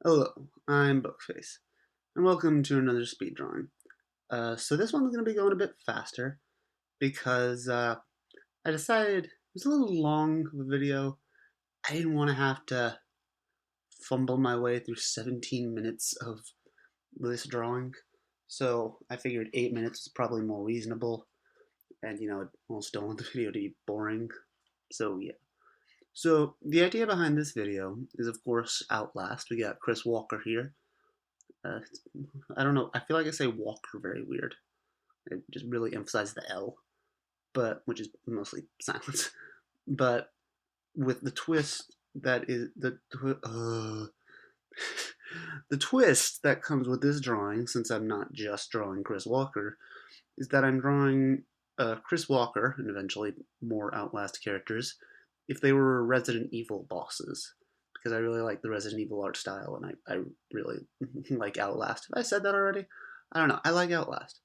Hello, I'm Bookface, and welcome to another speed drawing. So this one's going to be going a bit faster because I decided it was a little long of a video. I didn't want to have to fumble my way through 17 minutes of this drawing, so I figured 8 minutes is probably more reasonable, and I almost don't want the video to be boring. So yeah. So the idea behind this video is, of course, Outlast. We got Chris Walker here. Uh, I don't know. I feel like I say Walker very weird. It just really emphasizes the L, but which is mostly silence. But with the twist that is the twist that comes with this drawing, since I'm not just drawing Chris Walker, is that I'm drawing Chris Walker and eventually more Outlast characters if they were Resident Evil bosses. Because I really like the Resident Evil art style, and I really like Outlast. Have I said that already? I don't know. I like Outlast.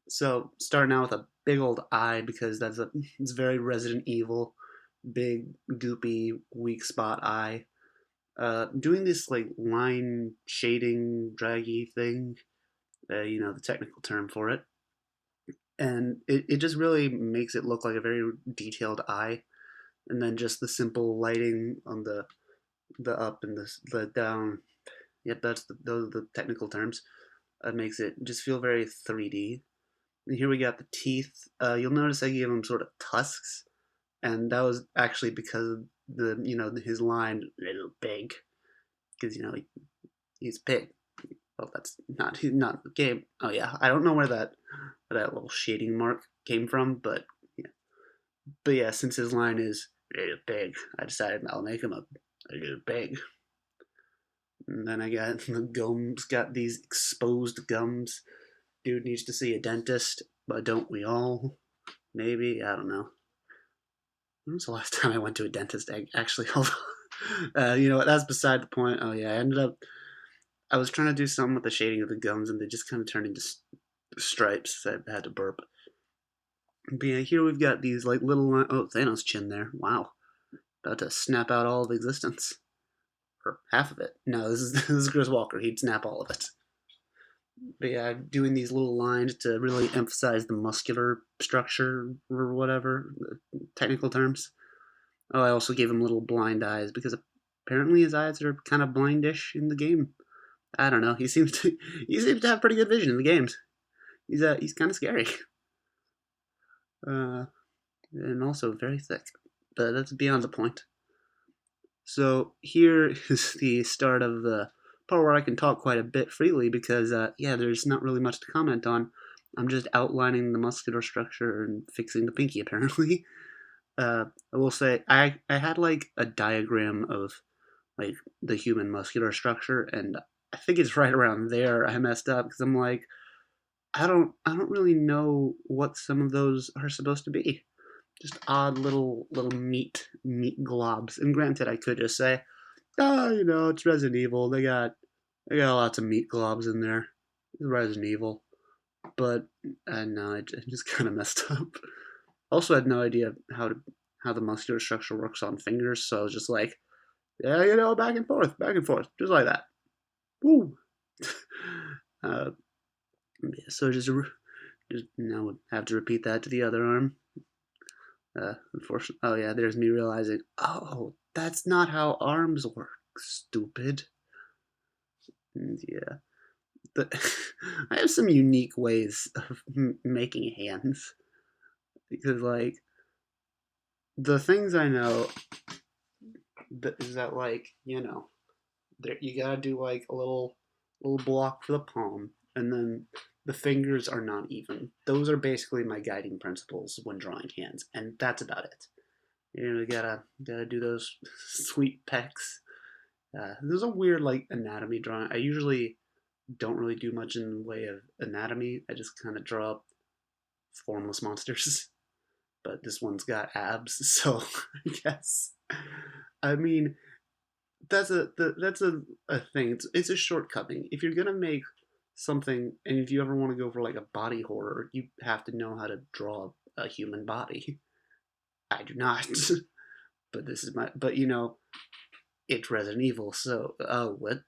So starting out with a big old eye because it's very Resident Evil, big goopy weak spot eye. Doing this like line shading draggy thing, the technical term for it, and it just really makes it look like a very detailed eye. And then just the simple lighting on the up and the down. Yep, those are the technical terms. Makes it just feel very 3D. And here we got the teeth. You'll notice I gave him sort of tusks, and that was actually because his line little pig, because he's pig. Well, that's not he's not the game. Oh yeah, I don't know where that little shading mark came from, yeah, but yeah, since his line is little pig, I decided I'll make him a little pig. And then I got the gums, got these exposed gums. Dude needs to see a dentist, but don't we all? Maybe, I don't know. When was the last time I went to a dentist? Actually, hold on. You know what? That's beside the point. Oh yeah, I was trying to do something with the shading of the gums, and they just kind of turned into stripes. So I had to burp. But yeah, here we've got these like little oh, Thanos chin there. Wow, about to snap out all of existence, or half of it. No, this is Chris Walker. He'd snap all of it. But yeah, doing these little lines to really emphasize the muscular structure or whatever, the technical terms. Oh, I also gave him little blind eyes because apparently his eyes are kind of blindish in the game. I don't know. He seems to have pretty good vision in the games. He's kind of scary. Uh, and also very thick. But that's beyond the point. So here is the start of the part where I can talk quite a bit freely because yeah, there's not really much to comment on. I'm just outlining the muscular structure and fixing the pinky apparently. I will say I had like a diagram of like the human muscular structure, and I think it's right around there I messed up because I'm like I don't really know what some of those are supposed to be. Just odd little meat globs. And granted, I could just say, oh, it's Resident Evil. They got lots of meat globs in there. It's Resident Evil, but no, I just kind of messed up. Also, had no idea how the muscular structure works on fingers, so I was just like, yeah, back and forth, just like that. Woo. uh, yeah, so just now have to repeat that to the other arm. Unfortunately, oh yeah, there's me realizing, oh, that's not how arms work. Stupid. And yeah, but I have some unique ways of making hands because like the things I know is that like there you gotta do like a little block for the palm, and then the fingers are not even. Those are basically my guiding principles when drawing hands, and that's about it. You gotta do those sweet pecs. There's a weird like anatomy drawing. I usually don't really do much in the way of anatomy. I just kind of draw up formless monsters. But this one's got abs, so I guess. I mean, that's a thing. It's a shortcoming. If you're gonna make something, and if you ever want to go for like a body horror, you have to know how to draw a human body. I do not, but this is my. But it's Resident Evil. So, oh, what?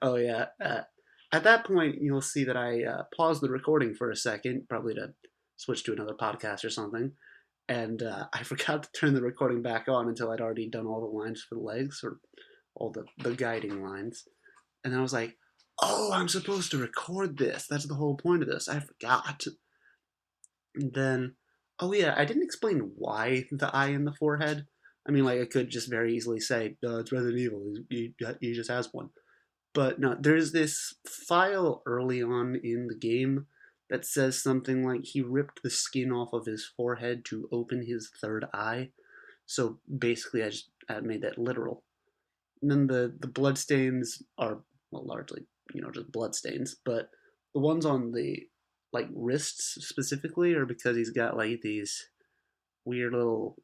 Oh, yeah. At that point, you'll see that I paused the recording for a second, probably to switch to another podcast or something. And I forgot to turn the recording back on until I'd already done all the lines for the legs, or all the guiding lines. And then I was like, oh, I'm supposed to record this. That's the whole point of this. I forgot. And then, oh yeah, I didn't explain why the eye in the forehead. I mean, like, I could just very easily say, it's Resident Evil. He just has one. But no, there's this file early on in the game that says something like he ripped the skin off of his forehead to open his third eye. So basically, I made that literal. And then the blood stains are, well, largely, just blood stains, but the ones on the like wrists specifically are because he's got like these weird little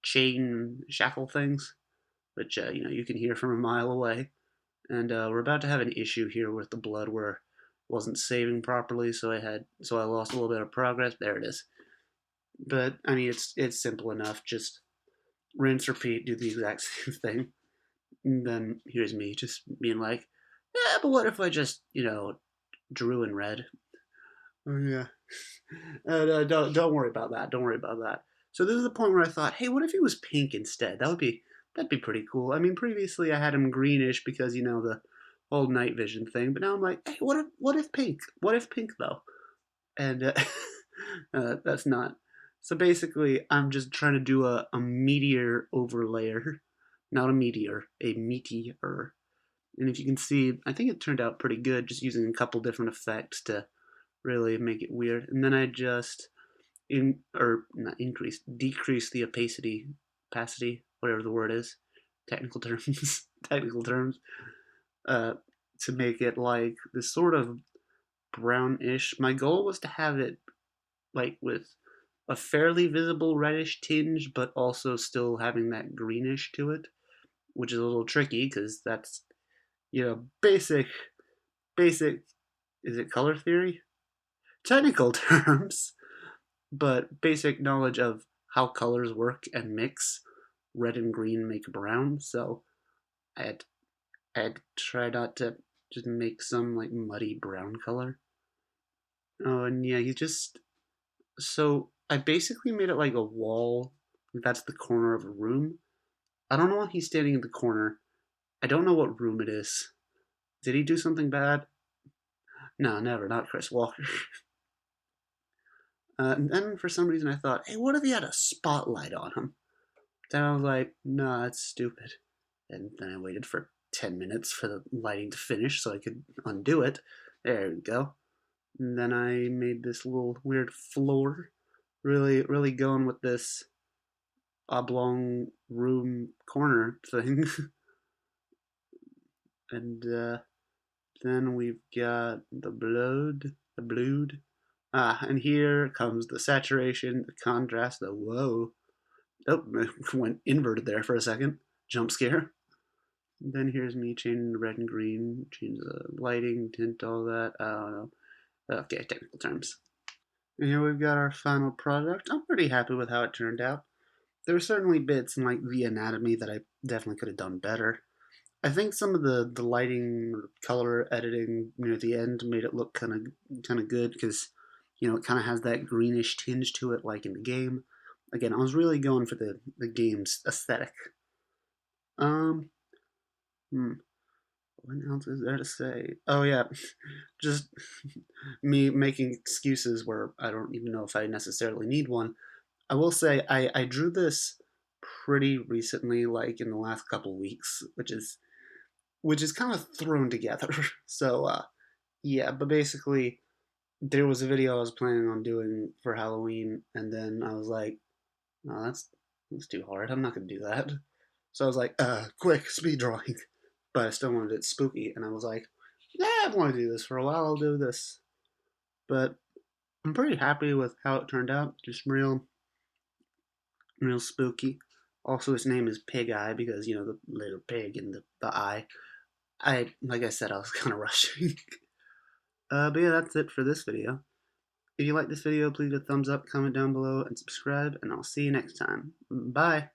chain shackle things, which you can hear from a mile away. And we're about to have an issue here with the blood where it wasn't saving properly, so I lost a little bit of progress. There it is. But I mean, it's simple enough. Just rinse, repeat, do the exact same thing. And then here's me just being like, yeah, but what if I just, drew in red? Oh yeah. Don't worry about that. Don't worry about that. So this is the point where I thought, hey, what if he was pink instead? That'd be pretty cool. I mean, previously I had him greenish because the whole night vision thing, but now I'm like, hey, what if pink? What if pink though? And that's not. So basically, I'm just trying to do a meteor overlayer, not a meteor, a meteor. And if you can see, I think it turned out pretty good, just using a couple different effects to really make it weird. And then I just not increase, decrease the opacity, whatever the word is, technical terms, technical terms, uh, to make it like this sort of brownish. My goal was to have it like with a fairly visible reddish tinge, but also still having that greenish to it, which is a little tricky because that's basic. Is it color theory? Technical terms, but basic knowledge of how colors work and mix. Red and green make brown, so I had I had to try not to just make some like muddy brown color. Oh, and yeah, he just so I basically made it like a wall. That's the corner of a room. I don't know why he's standing in the corner. I don't know what room it is. Did he do something bad? No, never. Not Chris Walker. And then for some reason I thought, hey, what if he had a spotlight on him? Then I was like, no, that's stupid. And then I waited for 10 minutes for the lighting to finish so I could undo it. There we go. And then I made this little weird floor. Really, really going with this oblong room corner thing. And then we've got the blood. And here comes the saturation, the contrast, the whoa. Oh, went inverted there for a second. Jump scare. And then here's me changing the red and green, change the lighting, tint, all that. I don't know. Okay, technical terms. And here we've got our final product. I'm pretty happy with how it turned out. There were certainly bits in like the anatomy that I definitely could have done better. I think some of the lighting or color editing near the end made it look kind of good because it kind of has that greenish tinge to it like in the game. Again, I was really going for the game's aesthetic. Um, hmm, what else is there to say? Oh yeah, just me making excuses where I don't even know if I necessarily need one. I will say I drew this pretty recently, like in the last couple weeks, which is kind of thrown together. So yeah, but basically there was a video I was planning on doing for Halloween, and then I was like, no, that's too hard. I'm not gonna do that. So I was like, quick speed drawing, but I still wanted it spooky, and I was like, yeah, I've wanted to do this for a while. I'll do this, but I'm pretty happy with how it turned out. Just real spooky. Also, his name is Pig Eye because the little pig in the eye. Like I said, I was kind of rushing. But yeah, that's it for this video. If you like this video, please give a thumbs up, comment down below, and subscribe, and I'll see you next time. Bye!